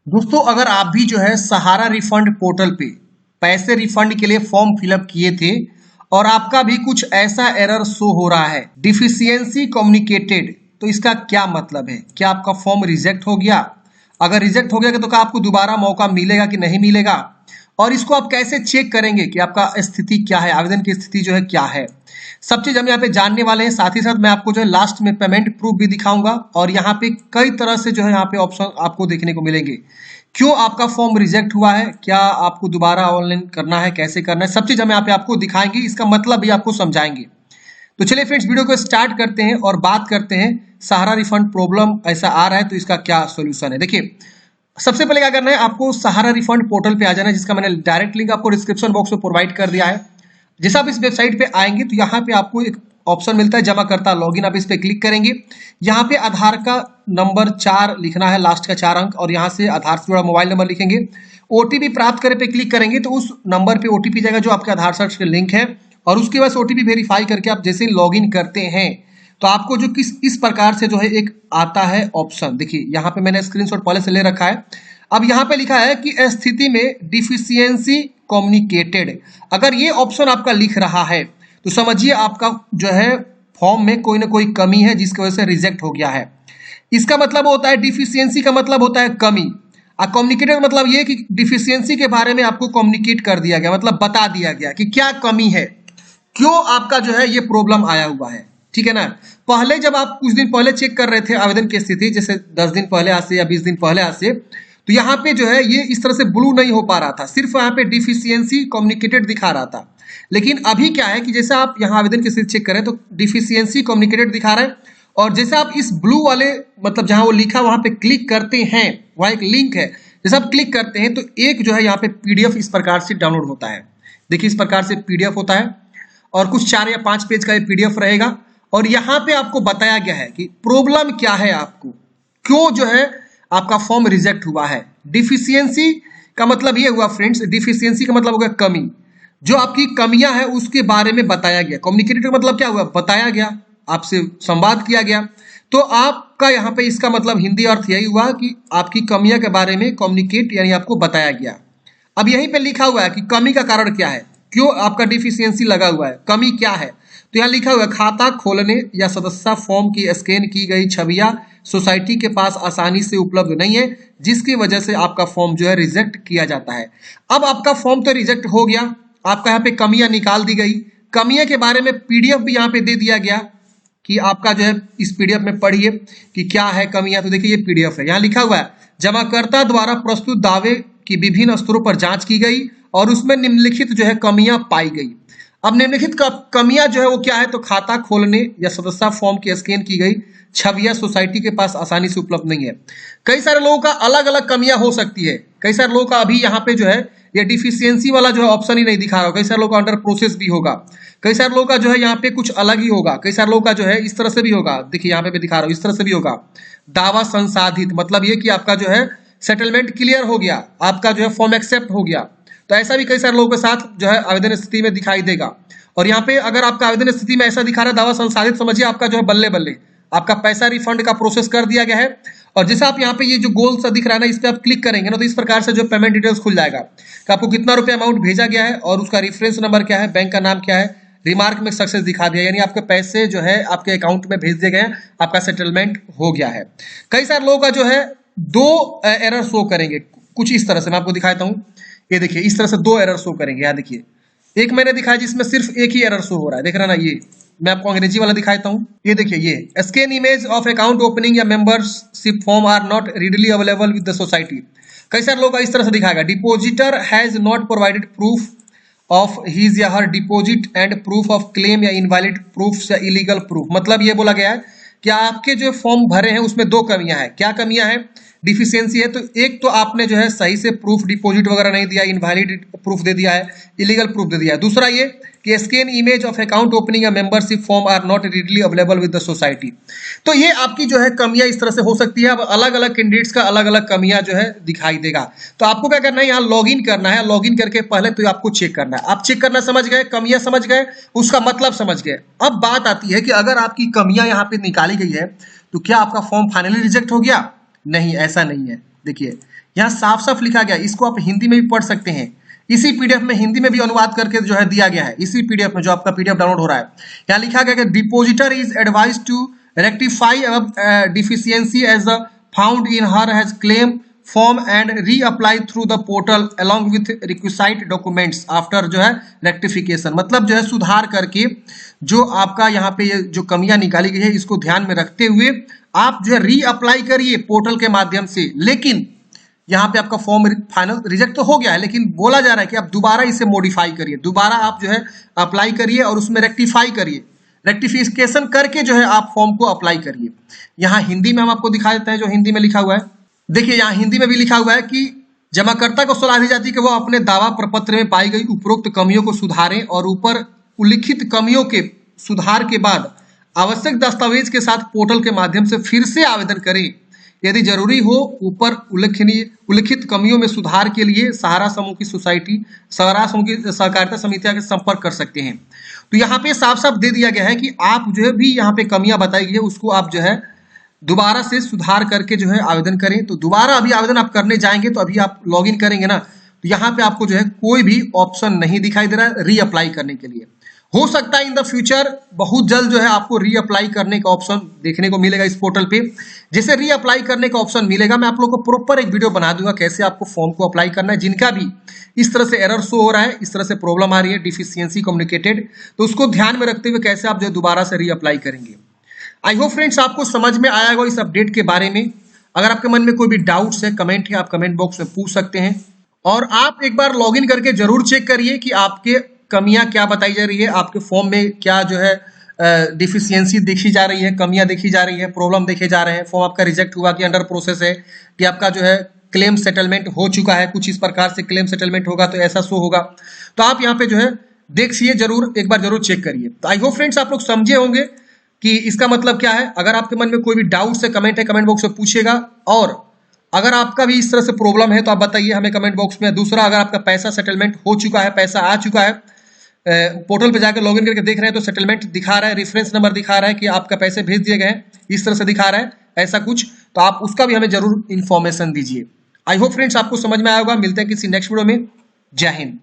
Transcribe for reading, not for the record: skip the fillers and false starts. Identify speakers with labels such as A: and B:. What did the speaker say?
A: दोस्तों अगर आप भी जो है सहारा रिफंड पोर्टल पे पैसे रिफंड के लिए फॉर्म फिलअप किए थे और आपका भी कुछ ऐसा एरर शो हो रहा है डिफिशियंसी कम्युनिकेटेड, तो इसका क्या मतलब है? क्या आपका फॉर्म रिजेक्ट हो गया? अगर रिजेक्ट हो गया तो क्या आपको दोबारा मौका मिलेगा कि नहीं मिलेगा? और इसको आप कैसे चेक करेंगे कि आपका स्थिति क्या है, आवेदन की स्थिति जो है क्या है? सब चीज हम यहाँ पे जानने वाले हैं। साथ ही साथ मैं आपको जो है लास्ट में पेमेंट प्रूफ भी दिखाऊंगा और यहाँ पे कई तरह से जो है यहाँ पे ऑप्शन आपको देखने को मिलेंगे। क्यों आपका फॉर्म रिजेक्ट हुआ है, क्या आपको दोबारा ऑनलाइन करना है, कैसे करना है, सब चीज हम यहाँ पे आपको दिखाएंगे, इसका मतलब भी आपको समझाएंगे। तो चलिए फ्रेंड्स वीडियो को स्टार्ट करते हैं और बात करते हैं सहारा रिफंड प्रॉब्लम ऐसा आ रहा है तो इसका क्या सोल्यूशन है। देखिए सबसे पहले क्या करना है, आपको सहारा रिफंड पोर्टल पे आ जाना है, जिसका मैंने डायरेक्ट लिंक आपको डिस्क्रिप्शन बॉक्स में प्रोवाइड कर दिया है। जैसे आप इस वेबसाइट पे आएंगे तो यहाँ पे आपको एक ऑप्शन मिलता है जमाकर्ता लॉगिन, आप इस पे क्लिक करेंगे। यहाँ पे आधार का नंबर 4 लिखना है, लास्ट का 4 अंक, और यहाँ से आधार से जुड़ा मोबाइल नंबर लिखेंगे। ओटीपी प्राप्त करे पे क्लिक करेंगे तो उस नंबर पे ओटीपी जाएगा जो आपके आधार कार्ड से लिंक है, और उसके बाद ओटीपी वेरीफाई करके आप जैसे लॉगिन करते हैं तो आपको जो इस प्रकार से जो है एक आता है ऑप्शन। देखिए यहाँ पे मैंने स्क्रीनशॉट पहले से ले रखा है। अब यहाँ पे लिखा है कि स्थिति में डिफिशियंसी कम्युनिकेटेड, अगर ये ऑप्शन आपका लिख रहा है तो समझिए आपका जो है फॉर्म में कोई ना कोई कमी है जिसकी वजह से रिजेक्ट हो गया है। इसका मतलब होता है डिफिशियंसी का मतलब होता है कमी, और कम्युनिकेटेड मतलब ये कि डिफिशियंसी के बारे में आपको कम्युनिकेट कर दिया गया, मतलब बता दिया गया कि क्या कमी है, क्यों आपका जो है ये प्रॉब्लम आया हुआ है। ठीक है ना? पहले जब आप कुछ दिन पहले चेक कर रहे थे आवेदन की स्थिति, जैसे 10 दिन पहले आज से या 20 दिन पहले आज से, तो यहाँ पे जो है ये इस तरह से ब्लू नहीं हो पा रहा था, सिर्फ यहाँ पे डिफिशियंसी कम्युनिकेटेड दिखा रहा था। लेकिन अभी क्या है कि जैसे आप यहाँ आवेदन की स्थिति चेक करें तो डिफिशियंसी कम्युनिकेटेड दिखा रहा है, और जैसे आप इस ब्लू वाले मतलब जहाँ वो लिखा वहां पे क्लिक करते हैं, वहाँ एक लिंक है, जैसे आप क्लिक करते हैं तो एक जो है यहाँ पे पीडीएफ इस प्रकार से डाउनलोड होता है। देखिए इस प्रकार से पीडीएफ होता है और कुछ 4 या 5 पेज का ये पीडीएफ रहेगा, और यहाँ पे आपको बताया गया है कि प्रॉब्लम क्या है, आपको क्यों जो है आपका फॉर्म रिजेक्ट हुआ है। डिफिशियंसी का मतलब ये हुआ फ्रेंड्स, डिफिशियंसी का मतलब होगा कमी, जो आपकी कमियां हैं उसके बारे में बताया गया। कम्युनिकेटेड का मतलब क्या हुआ, बताया गया, आपसे संवाद किया गया। तो आपका यहाँ पे इसका मतलब हिंदी अर्थ यही हुआ कि आपकी कमियां के बारे में कम्युनिकेट यानी आपको बताया गया। अब यहीं पे लिखा हुआ है कि कमी का कारण क्या है, क्यों आपका डिफिशियंसी लगा हुआ है, कमी क्या है। तो यहाँ लिखा हुआ है खाता खोलने या सदस्यता फॉर्म की स्कैन की गई छवियां सोसाइटी के पास आसानी से उपलब्ध नहीं है, जिसकी वजह से आपका फॉर्म जो है रिजेक्ट किया जाता है। अब आपका फॉर्म तो रिजेक्ट हो गया, आपका यहाँ पे कमियां निकाल दी गई, कमियां के बारे में पीडीएफ भी यहाँ पे दे दिया गया कि आपका जो है इस पीडीएफ में पढ़िए कि क्या है कमियां। तो देखिए ये पीडीएफ है, यहाँ लिखा हुआ है जमाकर्ता द्वारा प्रस्तुत दावे की विभिन्न स्तरों पर जांच की गई और उसमें निम्नलिखित जो है कमियां पाई गई। अब निम्नलिखित कमियां जो है वो क्या है, तो खाता खोलने या सदस्यता फॉर्म की स्कैन की गई छवियां सोसाइटी के पास आसानी से उपलब्ध नहीं है। कई सारे लोगों का अलग अलग कमियां हो सकती है, कई सारे लोगों का अभी यहाँ पे जो है ये डिफिशियंसी वाला जो है ऑप्शन ही नहीं दिखा रहा, कई सारे लोगों का अंडर प्रोसेस भी होगा, कई सारे लोगों का जो है यहाँ पे कुछ अलग ही होगा, कई सारे लोगों का जो है इस तरह से भी होगा। देखिए यहाँ पे भी दिखा रहा हूँ, इस तरह से भी होगा। दावा संसाधित मतलब ये कि आपका जो है सेटलमेंट क्लियर हो गया, आपका जो है फॉर्म एक्सेप्ट हो गया। तो ऐसा भी कई सारे लोगों के साथ जो है आवेदन स्थिति में दिखाई देगा। और यहाँ पे अगर आपका आवेदन स्थिति में ऐसा दिखा रहा है दावा संसाधित, समझिए आपका जो है बल्ले बल्ले आपका पैसा रिफंड का प्रोसेस कर दिया गया है। और जैसे आप यहाँ पे ये जो गोल सा दिख रहा है ना, इस पे आप क्लिक करेंगे ना तो इस प्रकार से जो पेमेंट डिटेल्स खुल जाएगा कि आपको कितना रुपया अमाउंट भेजा गया है और उसका रेफरेंस नंबर क्या है, बैंक का नाम क्या है, रिमार्क में सक्सेस दिखा दिया, यानी आपके पैसे जो है आपके अकाउंट में भेज दिए गए हैं, आपका सेटलमेंट हो गया है। कई सारे लोगों का जो है 2 एरर शो करेंगे कुछ इस तरह से, मैं आपको दिखाता हूँ। ये देखिए इस तरह से 2 एरर शो करेंगे। यहाँ देखिए एक मैंने दिखाया जिसमें सिर्फ एक ही एरर शो हो रहा है, देख रहा ना, ये मैं आपको अंग्रेजी वाला दिखाता हूँ। ये देखिए ये scan image of account opening या membership form are not readily available with the society. कई सारे लोग इस तरह से दिखाएगा depositor has not provided proof of his या her deposit and proof of claim या इनवैलिड प्रूफ या इलीगल प्रूफ। मतलब ये बोला गया है कि आपके जो फॉर्म भरे हैं उसमें 2 कमियां हैं। क्या कमियां हैं? डिफिशियंसी है, तो एक तो आपने जो है सही से प्रूफ डिपॉजिट वगैरह नहीं दिया, इनवैलिड प्रूफ दे दिया है, इलीगल प्रूफ दे दिया है। दूसरा ये कि scan image of account opening या membership form are not readily available with the society. तो ये आपकी जो है कमियां इस तरह से हो सकती है। अब अलग अलग कैंडिडेट्स का अलग अलग कमियां जो है दिखाई देगा। तो आपको क्या करना है, यहाँ लॉग इन करना है, लॉग इन करके पहले तो आपको चेक करना है। आप चेक करना समझ गए, कमियां समझ गए, उसका मतलब समझ गए। अब बात आती है कि अगर आपकी कमियां यहाँ पे निकाली गई है तो क्या आपका फॉर्म फाइनली रिजेक्ट हो गया? नहीं, ऐसा नहीं है। देखिए यहाँ साफ साफ लिखा गया, इसको आप हिंदी में भी पढ़ सकते हैं। इसी पीडीएफ में हिंदी में भी अनुवाद करके जो है दिया गया है, इसी पीडीएफ में जो आपका पीडीएफ डाउनलोड हो रहा है। यहाँ लिखा गया कि depositor is advise to rectify deficiency as found in her has claim form and reapply through the portal along with requisite documents after जो है रेक्टिफिकेशन। मतलब जो है सुधार करके जो आपका यहाँ पे ये जो कमियां निकाली गई है इसको ध्यान में रखते हुए आप जो है रीअप्लाई करिए पोर्टल के माध्यम से। लेकिन यहाँ पे आपका फॉर्म फाइनल रिजेक्ट तो हो गया है, लेकिन बोला जा रहा है कि आप दोबारा इसे मॉडिफाई करिए, दोबारा आप जो है अप्लाई करिए और उसमें रेक्टिफाई करिए, रेक्टिफिकेशन करके जो है आप फॉर्म को अप्लाई करिए। यहाँ हिंदी में हम आपको दिखा देते हैं जो हिंदी में लिखा हुआ है। देखिए यहाँ हिंदी में भी लिखा हुआ है कि जमाकर्ता को सलाह दी जाती है कि वो अपने दावा प्रपत्र में पाई गई उपरोक्त कमियों को सुधारें और ऊपर उल्लिखित कमियों के सुधार के बाद आवश्यक दस्तावेज के साथ पोर्टल के माध्यम से फिर से आवेदन करें। यदि जरूरी हो ऊपर उल्लिखित कमियों में सुधार के लिए सहारा समूह की सहकारिता समितियां के संपर्क कर सकते हैं। तो यहाँ पे साफ साफ दे दिया गया है कि आप जो है भी यहाँ पे कमियां बताई गई है उसको आप जो है दोबारा से सुधार करके जो है आवेदन करें। तो दोबारा अभी आवेदन आप करने जाएंगे तो अभी आप लॉग इन करेंगे ना, तो यहाँ पे आपको जो है कोई भी ऑप्शन नहीं दिखाई दे रहा है रीअप्लाई करने के लिए। हो सकता है इन द फ्यूचर बहुत जल्द जो है आपको रीअप्लाई करने का ऑप्शन देखने को मिलेगा इस पोर्टल पे। जैसे रीअप्लाई करने का ऑप्शन मिलेगा मैं आप लोगों को प्रॉपर एक वीडियो बना दूंगा कैसे आपको फॉर्म को अप्लाई करना है। जिनका भी इस तरह से एरर शो हो रहा है, इस तरह से प्रॉब्लम आ रही है डिफिशियंसी कम्युनिकेटेड, तो उसको ध्यान में रखते हुए कैसे आप जो है दोबारा से रीअप्लाई करेंगे। आई होप फ्रेंड्स आपको समझ में आया होगा इस अपडेट के बारे में। अगर आपके मन में कोई भी डाउट्स है, कमेंट है, आप कमेंट बॉक्स में पूछ सकते हैं। और आप एक बार लॉगिन करके जरूर चेक करिए कि आपके कमियां क्या बताई जा रही है, आपके फॉर्म में क्या जो है डिफिशियंसी देखी जा रही है, कमियां देखी जा रही है, प्रॉब्लम देखे जा रहे हैं, फॉर्म आपका रिजेक्ट हुआ कि अंडर प्रोसेस है, कि आपका जो है क्लेम सेटलमेंट हो चुका है, कुछ इस प्रकार से क्लेम सेटलमेंट होगा तो ऐसा शो होगा। तो आप यहाँ पे जो है देखिए जरूर, एक बार जरूर चेक करिए। तो आई होप फ्रेंड्स आप लोग समझे होंगे कि इसका मतलब क्या है। अगर आपके मन में कोई भी डाउट है, कमेंट है, कमेंट बॉक्स में पूछिएगा। और अगर आपका भी इस तरह से प्रॉब्लम है तो आप बताइए हमें कमेंट बॉक्स में। दूसरा, अगर आपका पैसा सेटलमेंट हो चुका है, पैसा आ चुका है, पोर्टल पे जाकर लॉगिन करके देख रहे हैं तो सेटलमेंट दिखा रहा है, रेफरेंस नंबर दिखा रहा है कि आपका पैसे भेज दिए गए हैं, इस तरह से दिखा रहा है ऐसा कुछ, तो आप उसका भी हमें जरूर इन्फॉर्मेशन दीजिए। आई होप फ्रेंड्स आपको समझ में आया होगा। मिलते हैं किसी नेक्स्ट वीडियो में। जय हिंद।